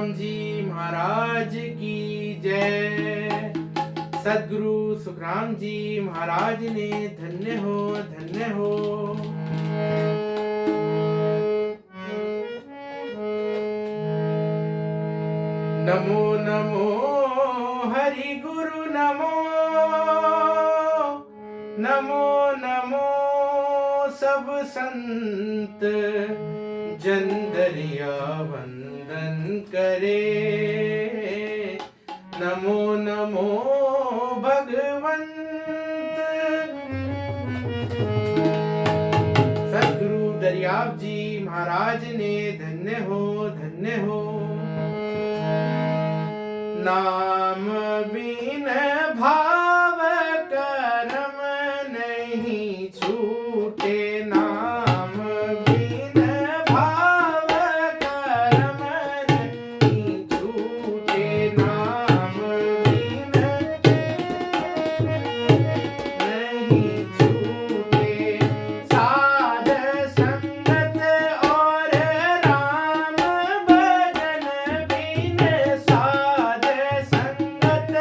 सुखराम जी महाराज की जय। सद्गुरु सुखराम जी महाराज ने धन्य हो धन्य हो। नमो नमो हरि गुरु नमो, नमो नमो सब संत जन दरिया वंदन करे। नमो नमो भगवंत। सद्गुरु दरियाव जी महाराज ने धन्य हो धन्य हो। नाम बिन भाव करम नहीं छूटे, नाम बिन भाव करम नहीं छूटे, नाम बिन नहीं छूटे। साध संगत और राम भजन बिन, साध संगत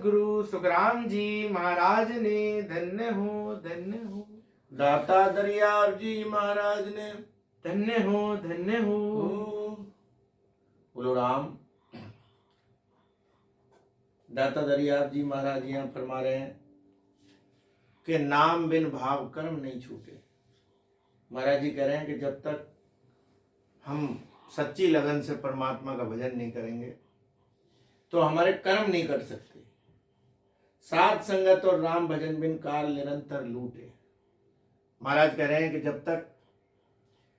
सदगुरु सुखराम जी महाराज ने धन्य हो धन्य हो। दाता दरियाव जी महाराज ने धन्य हो धन्य हो। बोलो राम। दाता दरियाव जी महाराज यहाँ फरमा रहे हैं कि नाम बिन भाव कर्म नहीं छूटे। महाराज जी कह रहे हैं कि जब तक हम सच्ची लगन से परमात्मा का भजन नहीं करेंगे तो हमारे कर्म नहीं कर सकते। साध संगत और राम भजन बिन काल निरंतर लूटे। महाराज कह रहे हैं कि जब तक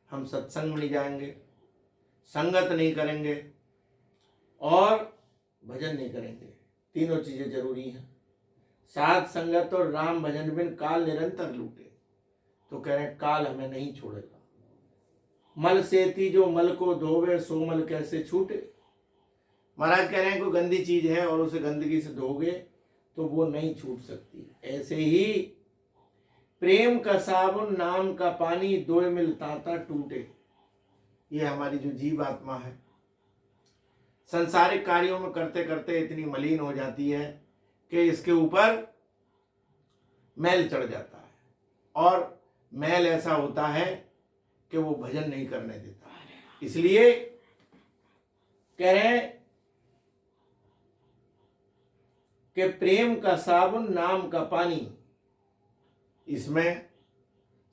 हम सत्संग में नहीं जाएंगे, संगत नहीं करेंगे और भजन नहीं करेंगे, तीनों चीजें जरूरी हैं। साध संगत और राम भजन बिन काल निरंतर लूटे। तो कह रहे हैं काल हमें नहीं छोड़ेगा। मल सेती जो मल को धोवे सो मल कैसे छूटे। महाराज कह रहे हैं कोई गंदी चीज है और उसे गंदगी से धोगे तो वो नहीं छूट सकती। ऐसे ही प्रेम का साबुन नाम का पानी दो मिल तांता टूटे। ये हमारी जो जीव आत्मा है संसारिक कार्यों में करते करते इतनी मलिन हो जाती है कि इसके ऊपर मैल चढ़ जाता है और मैल ऐसा होता है कि वो भजन नहीं करने देता। इसलिए कह रहे हैं कि प्रेम का साबुन नाम का पानी, इसमें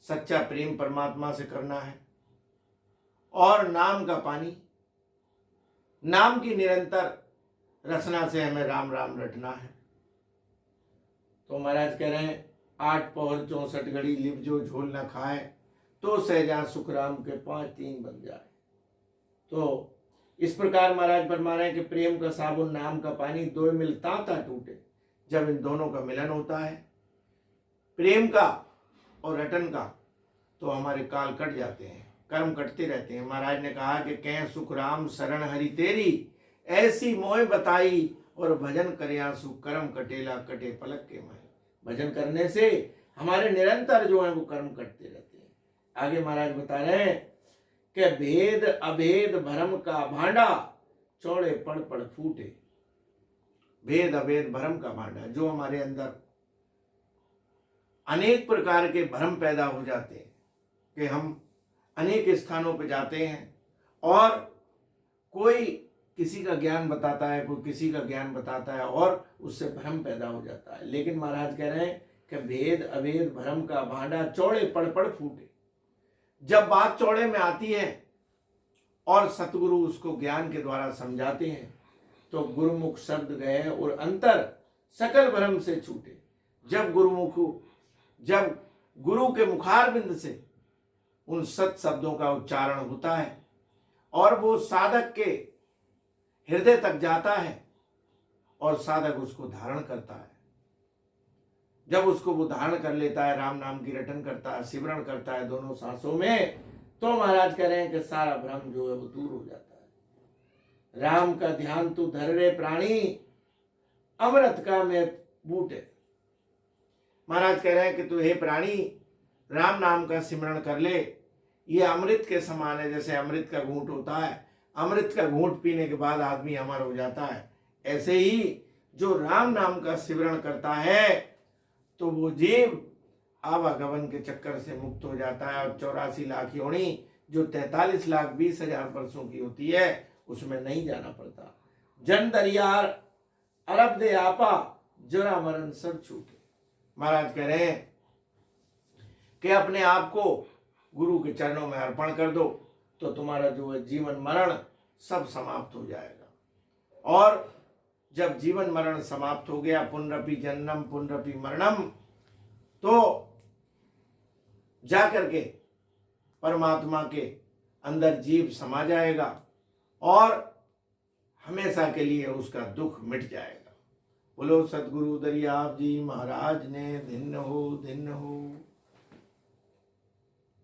सच्चा प्रेम परमात्मा से करना है और नाम का पानी, नाम की निरंतर रचना से हमें राम राम रटना है। तो महाराज कह रहे हैं 8 पहर 64 घड़ी लिप जो झोल न खाए तो सहजा सुख राम के 5 3 बन जाए। तो इस प्रकार महाराज फरमा रहे हैं कि प्रेम का साबुन नाम का पानी दो मिल तांता टूटे। जब इन दोनों का मिलन होता है, प्रेम का और रटन का, तो हमारे काल कट जाते हैं, कर्म कटते रहते हैं। महाराज ने कहा कि कह सुख राम शरण हरि तेरी, ऐसी मोह बताई और भजन करया सुख कर्म कटेला कटे पलक के माय। भजन करने से हमारे निरंतर जो है वो कर्म कटते रहते हैं। आगे महाराज बता रहे हैं कि भेद अभेद भरम का भांडा चौड़े पड़ पड़ फूटे। भेद अभेद भरम का भांडा, जो हमारे अंदर अनेक प्रकार के भ्रम पैदा हो जाते हैं कि हम अनेक स्थानों पर जाते हैं और कोई किसी का ज्ञान बताता है, कोई किसी का ज्ञान बताता है और उससे भ्रम पैदा हो जाता है। लेकिन महाराज कह रहे हैं कि भेद अभेद भ्रम का भांडा चौड़े पड़ पड़ फूटे। जब बात चौड़े में आती है और सतगुरु उसको ज्ञान के द्वारा समझाते हैं तो गुरुमुख शब्द गए और अंतर सकल भ्रम से छूटे। जब गुरु के मुखारबिंद से उन सत शब्दों का उच्चारण होता है और वो साधक के हृदय तक जाता है और साधक उसको धारण करता है। जब उसको वो धारण कर लेता है, राम नाम की रटन करता है, सिमरण करता है दोनों सांसों में, तो महाराज कह रहे हैं कि सारा भ्रम जो है वो दूर हो जाता है। राम का ध्यान तू धर रे प्राणी, अमृत का मैं बूटे। महाराज कह रहे हैं कि तू हे प्राणी राम नाम का सिमरण कर ले। ये अमृत के समान है। जैसे अमृत का घूंट होता है, अमृत का घूंट पीने के बाद आदमी अमर हो जाता है, ऐसे ही जो राम नाम का सिमरण करता है तो वो जीव आवागमन के चक्कर से मुक्त हो जाता है। और 84 लाख योनि जो 43 लाख 20 हजार वर्षों की होती है उसमें नहीं जाना पड़ता। जन दरियार अरब दे आपा, जरा मरण सब छूटे। महाराज कह रहे हैं कि अपने आप को गुरु के चरणों में अर्पण कर दो तो तुम्हारा जो है जीवन मरण सब समाप्त हो जाएगा। और जब जीवन मरण समाप्त हो गया, पुनरपि जन्मम पुनरपि मरणम, तो जाकर के परमात्मा के अंदर जीव समा जाएगा और हमेशा के लिए उसका दुख मिट जाएगा। बोलो सतगुरु दरियाव जी महाराज ने धन्य हो धन्य हो।